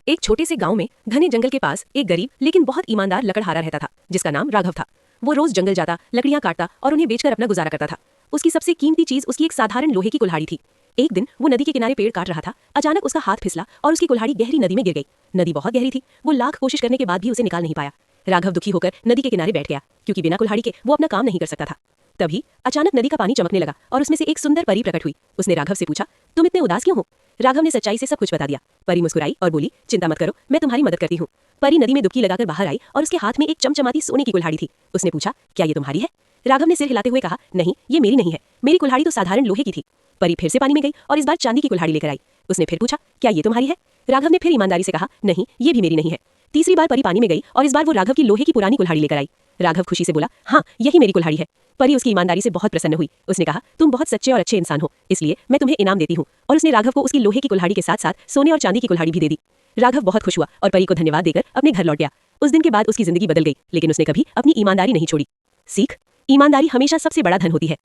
एक छोटे से गांव में घने जंगल के पास एक गरीब लेकिन बहुत ईमानदार लकड़हारा रहता था जिसका नाम राघव था। वो रोज जंगल जाता, लकड़ियां काटता और उन्हें बेचकर अपना गुजारा करता था। उसकी सबसे कीमती चीज उसकी एक साधारण लोहे की कुल्हाड़ी थी। एक दिन वो नदी के किनारे पेड़ काट रहा था। अचानक उसका हाथ फिसला और उसकी कुल्हाड़ी गहरी नदी में गिर गई। नदी बहुत गहरी थी। वो लाख कोशिश करने के बाद भी उसे निकाल नहीं पाया। राघव दुखी होकर नदी के किनारे बैठ गया क्योंकि बिना कुल्हाड़ी के वो अपना काम नहीं कर सकता था। तभी अचानक नदी का पानी चमकने लगा और उसमें से एक सुंदर परी प्रकट हुई। उसने राघव से पूछा, तुम इतने उदास क्यों हो? राघव ने सच्चाई से सब कुछ बता दिया। परी मुस्कुराई और बोली, चिंता मत करो, मैं तुम्हारी मदद करती हूँ। परी नदी में डुबकी लगाकर बाहर आई और उसके हाथ में एक चमचमाती सोने की कुल्हाड़ी थी। उसने पूछा, क्या ये तुम्हारी है? राघव ने सिर हिलाते हुए कहा, नहीं, ये मेरी नहीं है। मेरी कुल्हाड़ी तो साधारण लोहे की थी। परी फिर से पानी में गई और इस बार चांदी की कुल्हाड़ी लेकर आई। उसने फिर पूछा, क्या ये तुम्हारी है? राघव ने फिर ईमानदारी से कहा, नहीं, ये भी मेरी नहीं है। तीसरी बार परी पानी में गई और इस बार वो राघव की लोहे की पुरानी कुल्हाड़ी लेकर आई। राघव खुशी से बोला, हाँ, यही मेरी कुल्हाड़ी है। परी उसकी ईमानदारी से बहुत प्रसन्न हुई। उसने कहा, तुम बहुत सच्चे और अच्छे इंसान हो, इसलिए मैं तुम्हें इनाम देती हूँ। और उसने राघव को उसकी लोहे की कुल्हाड़ी के साथ साथ सोने और चांदी की कुल्हाड़ी भी दे दी। राघव बहुत खुश हुआ और परी को धन्यवाद देकर अपने घर लौट गया। उस दिन के बाद उसकी जिंदगी बदल गई, लेकिन उसने कभी अपनी ईमानदारी नहीं छोड़ी। सीख, ईमानदारी हमेशा सबसे बड़ा धन होती है।